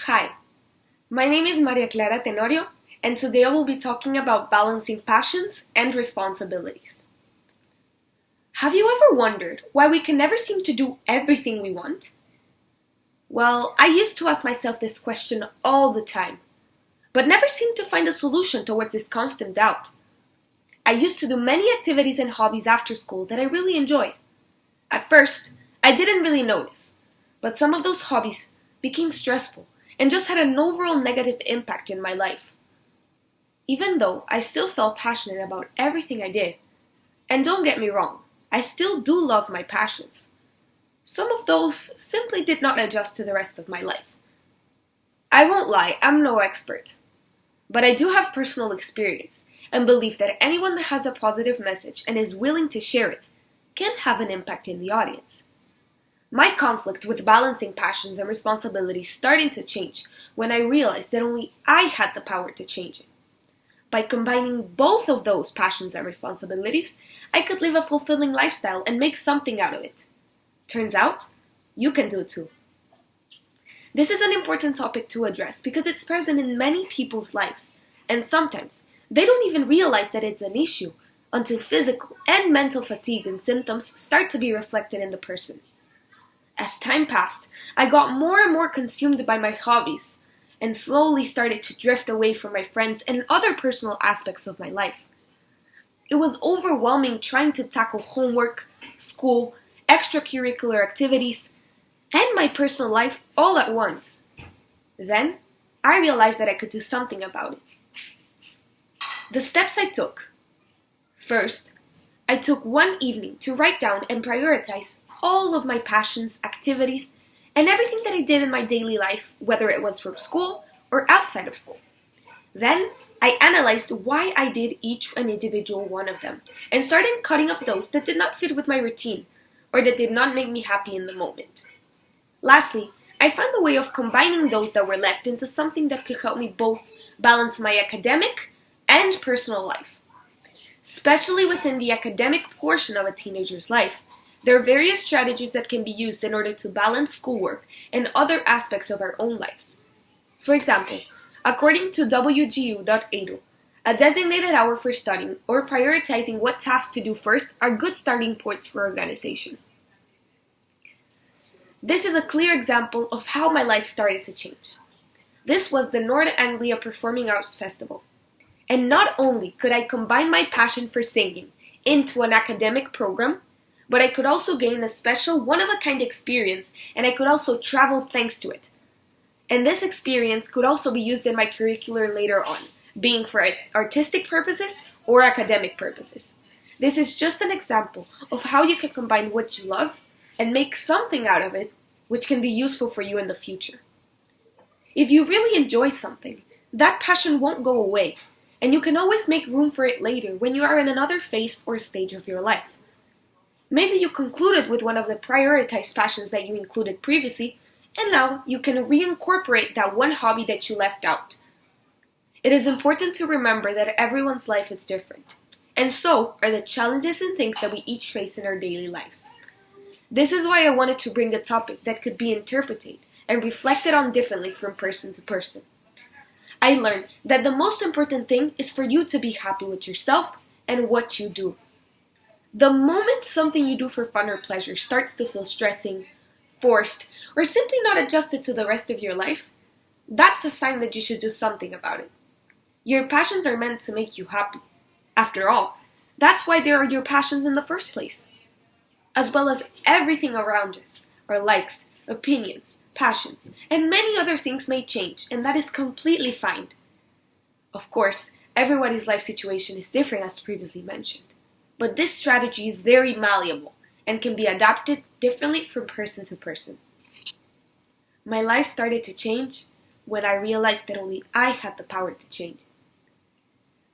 Hi, my name is Clara Tenorio, and today I will be talking about balancing passions and responsibilities. Have you ever wondered why we can never seem to do everything we want? Well, I used to ask myself this question all the time, but never seemed to find a solution towards this constant doubt. I used to do many activities and hobbies after school that I really enjoyed. At first, I didn't really notice, but some of those hobbies became stressful and just had an overall negative impact in my life. Even though I still felt passionate about everything I did, and don't get me wrong, I still do love my passions. Some of those simply did not adjust to the rest of my life. I won't lie, I'm no expert, but I do have personal experience and believe that anyone that has a positive message and is willing to share it can have an impact in the audience. My conflict with balancing passions and responsibilities started to change when I realized that only I had the power to change it. By combining both of those passions and responsibilities, I could live a fulfilling lifestyle and make something out of it. Turns out, you can do it too. This is an important topic to address because it's present in many people's lives, and sometimes they don't even realize that it's an issue until physical and mental fatigue and symptoms start to be reflected in the person. As time passed, I got more and more consumed by my hobbies and slowly started to drift away from my friends and other personal aspects of my life. It was overwhelming trying to tackle homework, school, extracurricular activities, and my personal life all at once. Then, I realized that I could do something about it. The steps I took. First, I took one evening to write down and prioritize all of my passions, activities, and everything that I did in my daily life, whether it was from school or outside of school. Then, I analyzed why I did each and individual one of them, and started cutting off those that did not fit with my routine, or that did not make me happy in the moment. Lastly, I found a way of combining those that were left into something that could help me both balance my academic and personal life. Especially within the academic portion of a teenager's life, there are various strategies that can be used in order to balance schoolwork and other aspects of our own lives. For example, according to WGU.edu, a designated hour for studying or prioritizing what tasks to do first are good starting points for organization. This is a clear example of how my life started to change. This was the North Anglia Performing Arts Festival. And not only could I combine my passion for singing into an academic program, but I could also gain a special one-of-a-kind experience, and I could also travel thanks to it. And this experience could also be used in my curricular later on, being for artistic purposes or academic purposes. This is just an example of how you can combine what you love and make something out of it, which can be useful for you in the future. If you really enjoy something, that passion won't go away, and you can always make room for it later when you are in another phase or stage of your life. Maybe you concluded with one of the prioritized passions that you included previously, and now you can reincorporate that one hobby that you left out. It is important to remember that everyone's life is different, and so are the challenges and things that we each face in our daily lives. This is why I wanted to bring a topic that could be interpreted and reflected on differently from person to person. I learned that the most important thing is for you to be happy with yourself and what you do. The moment something you do for fun or pleasure starts to feel stressing, forced, or simply not adjusted to the rest of your life, that's a sign that you should do something about it. Your passions are meant to make you happy. After all, that's why there are your passions in the first place. As well as everything around us, our likes, opinions, passions, and many other things may change, and that is completely fine. Of course, everybody's life situation is different as previously mentioned. But this strategy is very malleable and can be adapted differently from person to person. My life started to change when I realized that only I had the power to change.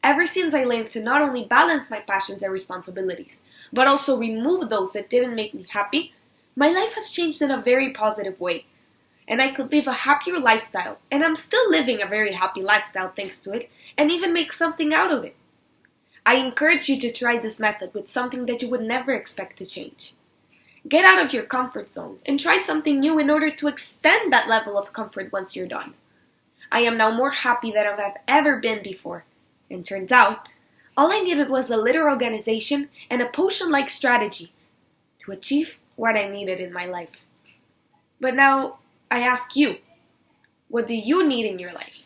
Ever since I learned to not only balance my passions and responsibilities, but also remove those that didn't make me happy, my life has changed in a very positive way. And I could live a happier lifestyle, and I'm still living a very happy lifestyle thanks to it, and even make something out of it. I encourage you to try this method with something that you would never expect to change. Get out of your comfort zone and try something new in order to extend that level of comfort once you're done. I am now more happy than I've ever been before. And turns out, all I needed was a little organization and a potion-like strategy to achieve what I needed in my life. But now, I ask you, what do you need in your life?